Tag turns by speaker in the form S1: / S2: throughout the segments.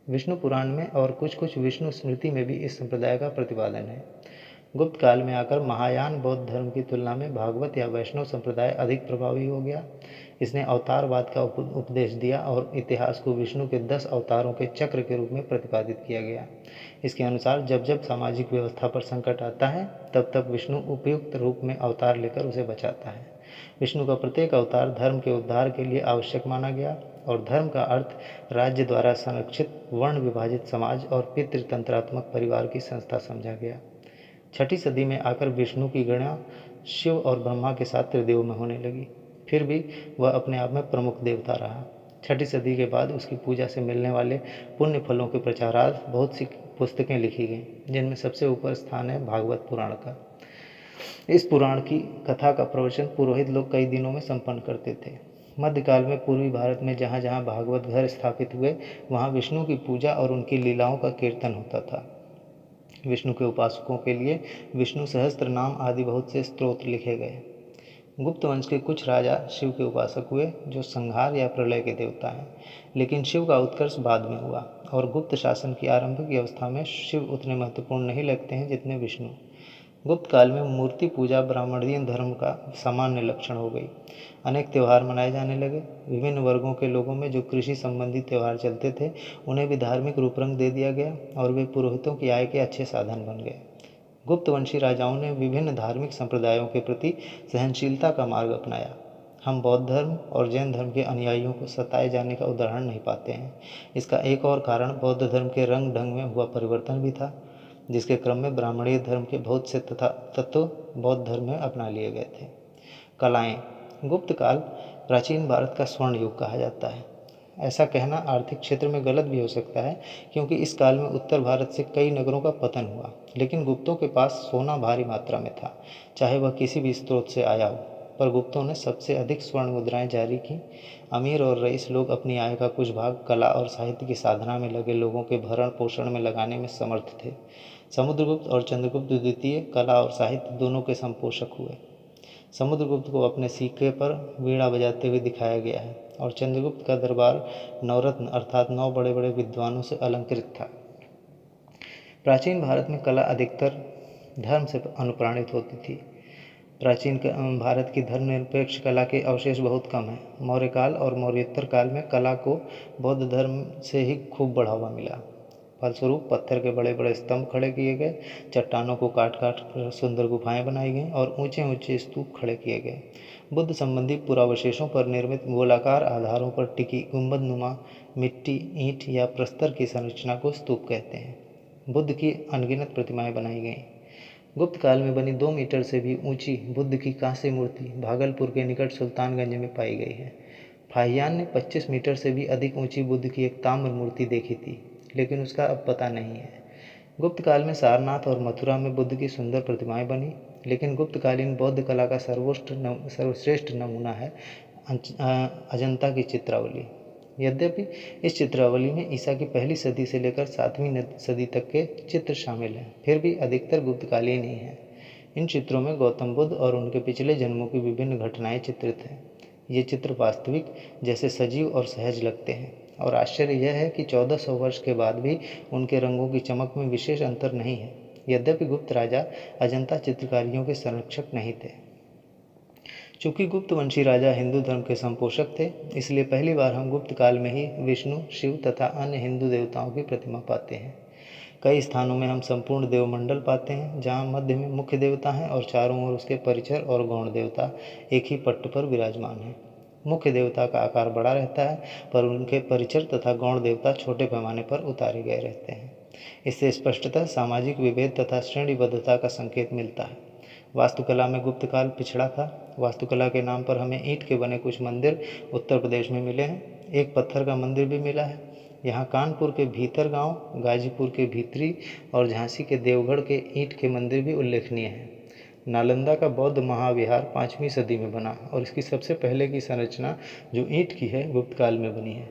S1: विष्णु पुराण में और कुछ कुछ विष्णु स्मृति में भी इस संप्रदाय का प्रतिपादन है। गुप्त काल में आकर महायान बौद्ध धर्म की तुलना में भागवत या वैष्णव संप्रदाय अधिक प्रभावी हो गया। इसने अवतारवाद का उपदेश दिया और इतिहास को विष्णु के 10 अवतारों के चक्र के रूप में प्रतिपादित किया गया। इसके अनुसार जब जब सामाजिक व्यवस्था पर संकट आता है तब तब विष्णु उपयुक्त रूप में अवतार लेकर उसे बचाता है। विष्णु का प्रत्येक अवतार धर्म के उद्धार के लिए आवश्यक माना गया और धर्म का अर्थ राज्य द्वारा संरक्षित वर्ण विभाजित समाज और पितृतंत्रात्मक परिवार की संस्था समझा गया। 6ठी सदी में आकर विष्णु की गणना शिव और ब्रह्मा के साथ त्रिदेव में होने लगी। फिर भी वह अपने आप में प्रमुख देवता रहा। 6ठी सदी के बाद उसकी पूजा से मिलने वाले पुण्य फलों के प्रचारार्थ बहुत सी पुस्तकें लिखी गईं, जिनमें सबसे ऊपर स्थान है भागवत पुराण का। इस पुराण की कथा का प्रवचन पुरोहित लोग कई दिनों में संपन्न करते थे। मध्यकाल में पूर्वी भारत में जहाँ जहाँ भागवत घर स्थापित हुए वहाँ विष्णु की पूजा और उनकी लीलाओं का कीर्तन होता था। विष्णु के उपासकों के लिए विष्णु सहस्त्र नाम आदि बहुत से स्तोत्र लिखे गए। गुप्त वंश के कुछ राजा शिव के उपासक हुए जो संहार या प्रलय के देवता हैं, लेकिन शिव का उत्कर्ष बाद में हुआ और गुप्त शासन की आरंभिक अवस्था में शिव उतने महत्वपूर्ण नहीं लगते हैं जितने विष्णु। गुप्त काल में मूर्ति पूजा ब्राह्मणीय धर्म का सामान्य लक्षण हो गई। अनेक त्यौहार मनाए जाने लगे। विभिन्न वर्गों के लोगों में जो कृषि संबंधी त्यौहार चलते थे उन्हें भी धार्मिक रूप रंग दे दिया गया और वे पुरोहितों की आय के अच्छे साधन बन गए। गुप्तवंशी राजाओं ने विभिन्न धार्मिक संप्रदायों के प्रति सहनशीलता का मार्ग अपनाया। हम बौद्ध धर्म और जैन धर्म के अनुयायियों को सताए जाने का उदाहरण नहीं पाते हैं। इसका एक और कारण बौद्ध धर्म के रंग ढंग में हुआ परिवर्तन भी था, जिसके क्रम में ब्राह्मणीय धर्म के बहुत से तत्व बौद्ध धर्म में अपना लिए गए थे। कलाएं। गुप्त काल प्राचीन भारत का स्वर्ण युग कहा जाता है। ऐसा कहना आर्थिक क्षेत्र में गलत भी हो सकता है, क्योंकि इस काल में उत्तर भारत से कई नगरों का पतन हुआ, लेकिन गुप्तों के पास सोना भारी मात्रा में था, चाहे वह किसी भी स्रोत से आया हो। पर गुप्तों ने सबसे अधिक स्वर्ण मुद्राएं जारी की। अमीर और रईस लोग अपनी आय का कुछ भाग कला और साहित्य की साधना में लगे लोगों के भरण पोषण में लगाने में समर्थ थे। समुद्रगुप्त और चंद्रगुप्त द्वितीय कला और साहित्य दोनों के संपोषक हुए। समुद्रगुप्त को अपने सिक्के पर वीणा बजाते हुए दिखाया गया है और चंद्रगुप्त का दरबार नवरत्न अर्थात 9 बड़े बड़े विद्वानों से अलंकृत था। प्राचीन भारत में कला अधिकतर धर्म से अनुप्राणित होती थी। प्राचीन भारत की धर्मनिरपेक्ष कला के अवशेष बहुत कम हैं। मौर्यकाल और मौर्योत्तर काल में कला को बौद्ध धर्म से ही खूब बढ़ावा मिला। फलस्वरूप पत्थर के बड़े बड़े स्तंभ खड़े किए गए, चट्टानों को काट काट कर सुंदर गुफाएं बनाई गईं और ऊंचे ऊंचे स्तूप खड़े किए गए। बुद्ध संबंधी पुरावशेषों पर निर्मित गोलाकार आधारों पर टिकी गुंबदनुमा मिट्टी, ईंट या प्रस्तर की संरचना को स्तूप कहते हैं। बुद्ध की अनगिनत प्रतिमाएं बनाई गईं। गुप्त काल में बनी 2 मीटर से भी ऊंची बुद्ध की कांस्य मूर्ति भागलपुर के निकट सुल्तानगंज में पाई गई है। फाहियान ने 25 मीटर से भी अधिक ऊंची बुद्ध की एक ताम्र मूर्ति देखी थी, लेकिन उसका अब पता नहीं है। गुप्त काल में सारनाथ और मथुरा में बुद्ध की सुंदर प्रतिमाएं बनी, लेकिन गुप्तकालीन बौद्ध कला का सर्वश्रेष्ठ नमूना है अजंता की चित्रावली। यद्यपि इस चित्रावली में ईसा की पहली सदी से लेकर 7वीं सदी तक के चित्र शामिल हैं, फिर भी अधिकतर गुप्तकालीन ही हैं। इन चित्रों में गौतम बुद्ध और उनके पिछले जन्मों की विभिन्न घटनाएं चित्रित हैं। ये चित्र वास्तविक जैसे सजीव और सहज लगते हैं और आश्चर्य यह है कि 1400 वर्ष के बाद भी उनके रंगों की चमक में विशेष अंतर नहीं है। यद्यपि गुप्त राजा अजंता चित्रकारियों के संरक्षक नहीं थे। चूंकि गुप्त वंशी राजा हिंदू धर्म के संपोषक थे, इसलिए पहली बार हम गुप्त काल में ही विष्णु, शिव तथा अन्य हिंदू देवताओं की प्रतिमा पाते हैं। कई स्थानों में हम संपूर्ण देवमंडल पाते हैं, जहाँ मध्य में मुख्य देवता हैं और चारों ओर उसके परिचर और गौण देवता एक ही पट्ट पर विराजमान हैं। मुख्य देवता का आकार बड़ा रहता है, पर उनके परिचर तथा गौण देवता छोटे पैमाने पर उतारे गए रहते हैं। इससे स्पष्टतः सामाजिक विभेद तथा श्रेणीबद्धता का संकेत मिलता है। वास्तुकला में गुप्त काल पिछड़ा था। वास्तुकला के नाम पर हमें ईंट के बने कुछ मंदिर उत्तर प्रदेश में मिले हैं। एक पत्थर का मंदिर भी मिला है। यहाँ कानपुर के भीतर गांव, गाजीपुर के भीतरी और झांसी के देवगढ़ के ईंट के मंदिर भी उल्लेखनीय हैं। नालंदा का बौद्ध महाविहार 5वीं सदी में बना और इसकी सबसे पहले की संरचना जो ईंट की है गुप्त काल में बनी है।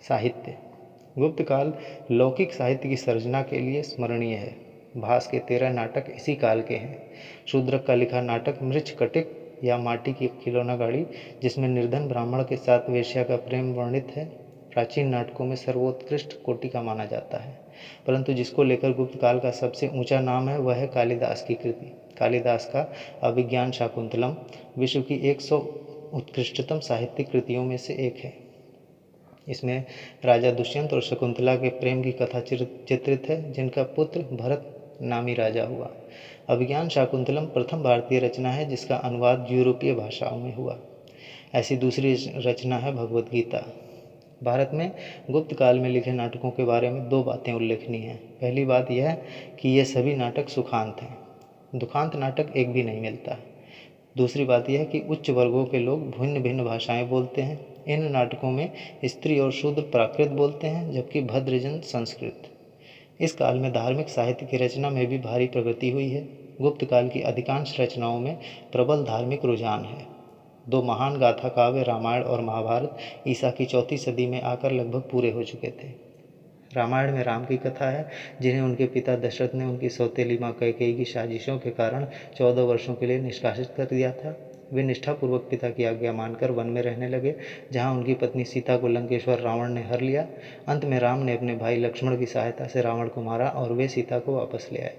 S1: साहित्य। गुप्त काल लौकिक साहित्य की सर्जना के लिए स्मरणीय है। भास के 13 नाटक इसी काल के हैं। शूद्रक का लिखा नाटक मृच्छकटिक या माटी की खिलौना गाड़ी, जिसमें निर्धन ब्राह्मण के साथ वेश्या का प्रेम वर्णित है, प्राचीन नाटकों में सर्वोत्कृष्ट कोटि का माना जाता है, परंतु जिसको लेकर गुप्त काल का सबसे ऊंचा नाम है वह है कालिदास की कृति। कालिदास का अभिज्ञान शाकुंतलम विश्व की 100 उत्कृष्टतम साहित्यिक कृतियों में से एक है। इसमें राजा दुष्यंत और शकुंतला के प्रेम की कथा चित्रित है, जिनका पुत्र भरत नामी राजा हुआ। अभिज्ञान शाकुंतलम प्रथम भारतीय रचना है जिसका अनुवाद यूरोपीय भाषाओं में हुआ। ऐसी दूसरी रचना है भगवद गीता। भारत में गुप्त काल में लिखे नाटकों के बारे में दो बातें उल्लेखनीय हैं। पहली बात यह कि ये सभी नाटक सुखांत हैं, दुखांत नाटक एक भी नहीं मिलता। दूसरी बात यह कि उच्च वर्गों के लोग भिन्न भिन्न भाषाएं बोलते हैं। इन नाटकों में स्त्री और शूद्र प्राकृत बोलते हैं, जबकि भद्रजन संस्कृत। इस काल में धार्मिक साहित्य की रचना में भी भारी प्रगति हुई है। गुप्त काल की अधिकांश रचनाओं में प्रबल धार्मिक रुझान है। दो महान गाथा काव्य रामायण और महाभारत ईसा की 4वीं सदी में आकर लगभग पूरे हो चुके थे। रामायण में राम की कथा है, जिन्हें उनके पिता दशरथ ने उनकी सौतेली माँ कैकेयी की साजिशों के कारण 14 वर्षों के लिए निष्कासित कर दिया था। वे निष्ठापूर्वक पिता की आज्ञा मानकर वन में रहने लगे, जहाँ उनकी पत्नी सीता को लंकेश्वर रावण ने हर लिया। अंत में राम ने अपने भाई लक्ष्मण की सहायता से रावण को मारा और वे सीता को वापस ले आए।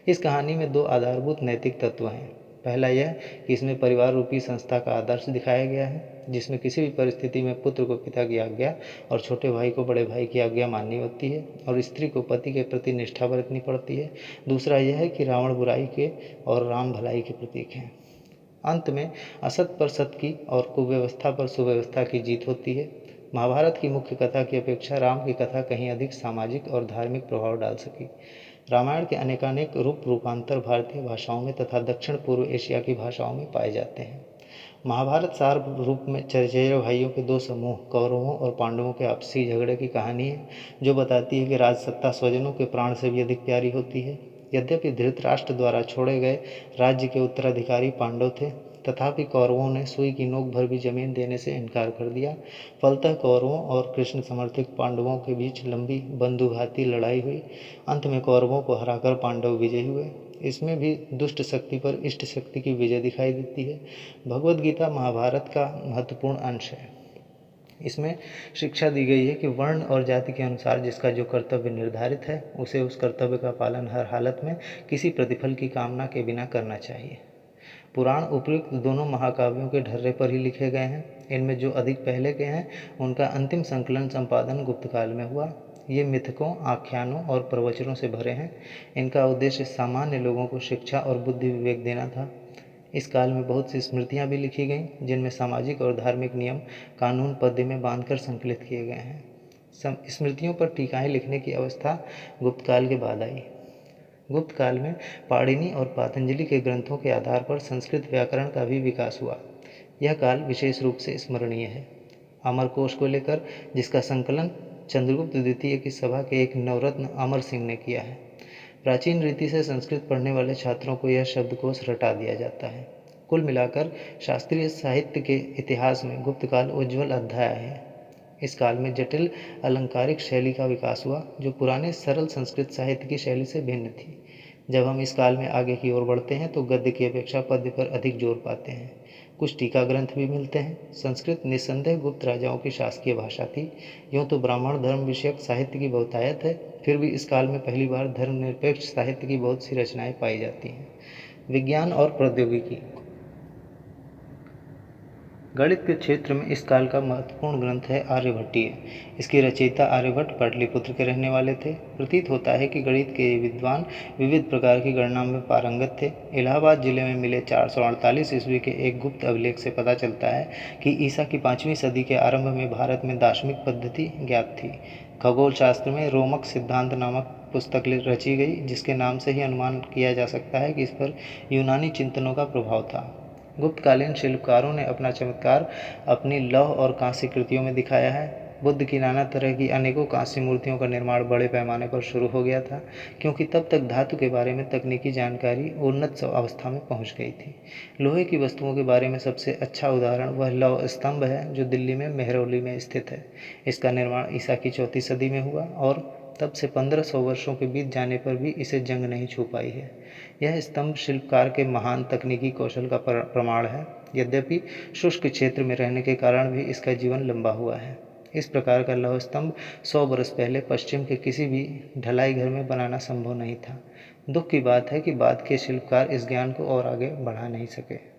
S1: इस कहानी में दो आधारभूत नैतिक तत्व हैं। पहला यह कि इसमें परिवार रूपी संस्था का आदर्श दिखाया गया है, जिसमें किसी भी परिस्थिति में पुत्र को पिता की आज्ञा और छोटे भाई को बड़े भाई की आज्ञा माननी होती है और स्त्री को पति के प्रति निष्ठा बरतनी पड़ती है। दूसरा यह है कि रावण बुराई के और राम भलाई के प्रतीक हैं। अंत में असत पर सत की और कुव्यवस्था पर सुव्यवस्था की जीत होती है। महाभारत की मुख्य कथा की अपेक्षा राम की कथा कहीं अधिक सामाजिक और धार्मिक प्रभाव डाल सकी। रामायण के अनेकानेक रूपांतर भारतीय भाषाओं में तथा दक्षिण पूर्व एशिया की भाषाओं में पाए जाते हैं। महाभारत सार रूप में चचेरे भाइयों के दो समूह कौरवों और पांडवों के आपसी झगड़े की कहानी है, जो बताती है कि राजसत्ता स्वजनों के प्राण से भी अधिक प्यारी होती है। यद्यपि धृतराष्ट्र द्वारा छोड़े गए राज्य के उत्तराधिकारी पांडव थे, तथापि कौरवों ने सुई की नोक भर भी जमीन देने से इनकार कर दिया। फलतः कौरवों और कृष्ण समर्थित पांडवों के बीच लंबी बंधुघाती लड़ाई हुई। अंत में कौरवों को हराकर पांडव विजयी हुए। इसमें भी दुष्ट शक्ति पर इष्ट शक्ति की विजय दिखाई देती है। भगवद गीता महाभारत का महत्वपूर्ण अंश है। इसमें शिक्षा दी गई है कि वर्ण और जाति के अनुसार जिसका जो कर्तव्य निर्धारित है, उसे उस कर्तव्य का पालन हर हालत में किसी प्रतिफल की कामना के बिना करना चाहिए। पुराण उपयुक्त दोनों महाकाव्यों के ढर्रे पर ही लिखे गए हैं। इनमें जो अधिक पहले के हैं, उनका अंतिम संकलन संपादन गुप्त काल में हुआ। ये मिथकों, आख्यानों और प्रवचनों से भरे हैं। इनका उद्देश्य सामान्य लोगों को शिक्षा और बुद्धि विवेक देना था। इस काल में बहुत सी स्मृतियाँ भी लिखी गईं, जिनमें सामाजिक और धार्मिक नियम कानून पद्य में बांधकर संकलित किए गए हैं। स्मृतियों पर टीकाएँ लिखने की अवस्था गुप्त काल के बाद आई। गुप्त काल में पाणिनि और पातंजलि के ग्रंथों के आधार पर संस्कृत व्याकरण का भी विकास हुआ। यह काल विशेष रूप से स्मरणीय है। अमरकोश को लेकर, जिसका संकलन चंद्रगुप्त द्वितीय की सभा के एक नवरत्न अमर सिंह ने किया है। प्राचीन रीति से संस्कृत पढ़ने वाले छात्रों को यह शब्दकोश रटा दिया जाता है। कुल मिलाकर शास्त्रीय साहित्य के इतिहास में गुप्त काल उज्ज्वल अध्याय है। इस काल में जटिल अलंकारिक शैली का विकास हुआ, जो पुराने सरल संस्कृत साहित्य की शैली से भिन्न थी। जब हम इस काल में आगे की ओर बढ़ते हैं तो गद्य की अपेक्षा पद्य पर अधिक जोर पाते हैं। कुछ टीका ग्रंथ भी मिलते हैं। संस्कृत निस्संदेह गुप्त राजाओं की शासकीय भाषा थी। यूँ तो ब्राह्मण धर्म विषयक साहित्य की बहुतायत है, फिर भी इस काल में पहली बार धर्मनिरपेक्ष साहित्य की बहुत सी रचनाएं पाई जाती हैं। विज्ञान और प्रौद्योगिकी। गणित के क्षेत्र में इस काल का महत्वपूर्ण ग्रंथ है आर्यभट्टीय। इसके रचयिता आर्यभट्ट पाटलिपुत्र के रहने वाले थे। प्रतीत होता है कि गणित के विद्वान विविध प्रकार की गणना में पारंगत थे। इलाहाबाद जिले में मिले 448 ईस्वी के एक गुप्त अभिलेख से पता चलता है कि ईसा की 5वीं सदी के आरंभ में भारत में दार्शनिक पद्धति ज्ञात थी। खगोल शास्त्र में रोमक सिद्धांत नामक पुस्तक रची गई, जिसके नाम से ही अनुमान किया जा सकता है कि इस पर यूनानी चिंतनों का प्रभाव था। गुप्तकालीन शिल्पकारों ने अपना चमत्कार अपनी लौह और कांस्य कृतियों में दिखाया है। बुद्ध की नाना तरह की अनेकों कांस्य मूर्तियों का निर्माण बड़े पैमाने पर शुरू हो गया था, क्योंकि तब तक धातु के बारे में तकनीकी जानकारी उन्नत अवस्था में पहुंच गई थी। लोहे की वस्तुओं के बारे में सबसे अच्छा उदाहरण वह लौह स्तंभ है, जो दिल्ली में मेहरौली में स्थित है। इसका निर्माण ईसा की 4वीं सदी में हुआ और तब से 1500 वर्षों के बीत जाने पर भी इसे जंग नहीं छू पाई है। यह स्तंभ शिल्पकार के महान तकनीकी कौशल का प्रमाण है। यद्यपि शुष्क क्षेत्र में रहने के कारण भी इसका जीवन लंबा हुआ है। इस प्रकार का लौह स्तंभ 100 वर्ष पहले पश्चिम के किसी भी ढलाई घर में बनाना संभव नहीं था। दुख की बात है कि बाद के शिल्पकार इस ज्ञान को और आगे बढ़ा नहीं सके।